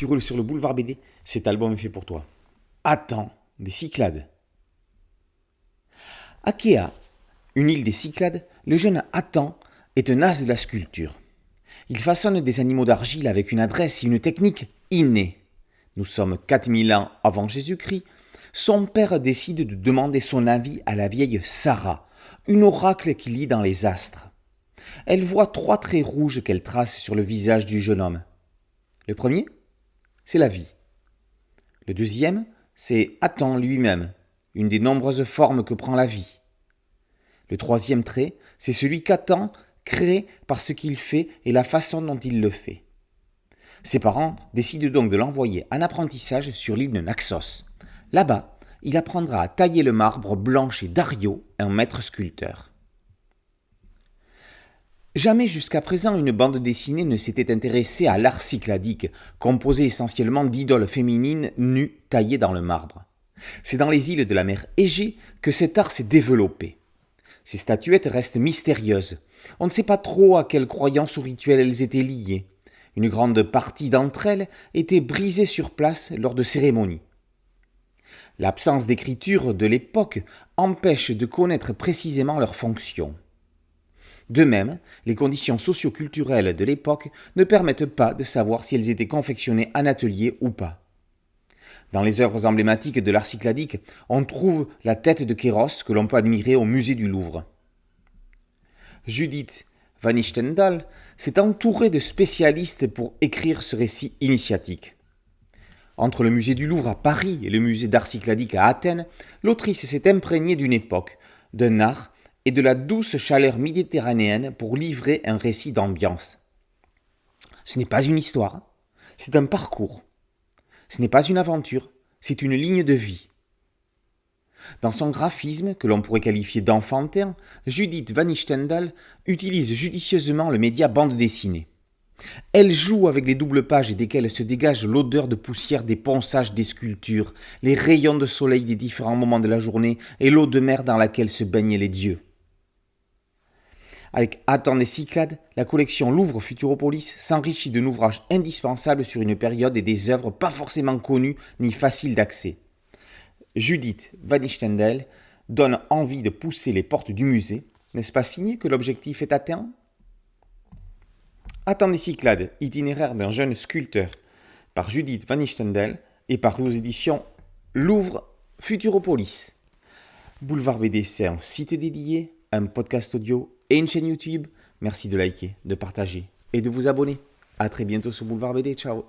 tu roules sur le boulevard BD, cet album est fait pour toi. Attends, des Cyclades. À Kea, une île des Cyclades, le jeune Athan est un as de la sculpture. Il façonne des animaux d'argile avec une adresse et une technique innée. Nous sommes 4000 ans avant Jésus-Christ. Son père décide de demander son avis à la vieille Sarah, une oracle qui lit dans les astres. Elle voit 3 traits rouges qu'elle trace sur le visage du jeune homme. Le premier, c'est la vie. Le deuxième, c'est Athan lui-même, une des nombreuses formes que prend la vie. Le troisième trait, c'est celui qu'Athan crée par ce qu'il fait et la façon dont il le fait. Ses parents décident donc de l'envoyer en apprentissage sur l'île de Naxos. Là-bas, il apprendra à tailler le marbre blanc chez Dario, un maître sculpteur. Jamais jusqu'à présent une bande dessinée ne s'était intéressée à l'art cycladique, composé essentiellement d'idoles féminines nues taillées dans le marbre. C'est dans les îles de la mer Égée que cet art s'est développé. Ces statuettes restent mystérieuses. On ne sait pas trop à quelles croyances ou rituels elles étaient liées. Une grande partie d'entre elles était brisée sur place lors de cérémonies. L'absence d'écriture de l'époque empêche de connaître précisément leur fonction. De même, les conditions socio-culturelles de l'époque ne permettent pas de savoir si elles étaient confectionnées en atelier ou pas. Dans les œuvres emblématiques de l'art cycladique, on trouve la tête de Kéros que l'on peut admirer au musée du Louvre. Judith Van Nichtendal s'est entourée de spécialistes pour écrire ce récit initiatique. Entre le musée du Louvre à Paris et le musée d'art cycladique à Athènes, l'autrice s'est imprégnée d'une époque, d'un art et de la douce chaleur méditerranéenne pour livrer un récit d'ambiance. Ce n'est pas une histoire, c'est un parcours. Ce n'est pas une aventure, c'est une ligne de vie. Dans son graphisme, que l'on pourrait qualifier d'enfantin, Judith Van Nichtendal utilise judicieusement le média bande dessinée. Elle joue avec les doubles pages desquelles se dégage l'odeur de poussière des ponçages des sculptures, les rayons de soleil des différents moments de la journée et l'eau de mer dans laquelle se baignent les dieux. Avec Athan des Cyclades, la collection Louvre Futuropolis s'enrichit d'un ouvrage indispensable sur une période et des œuvres pas forcément connues ni faciles d'accès. Judith Van Nichtendal donne envie de pousser les portes du musée. N'est-ce pas signé que l'objectif est atteint ? Athan des Cyclades, itinéraire d'un jeune sculpteur, par Judith Van Nichtendal et paru aux éditions Louvre Futuropolis. Boulevard BD, c'est un site dédié, un podcast audio et une chaîne YouTube. Merci de liker, de partager et de vous abonner. A très bientôt sur Boulevard BD. Ciao.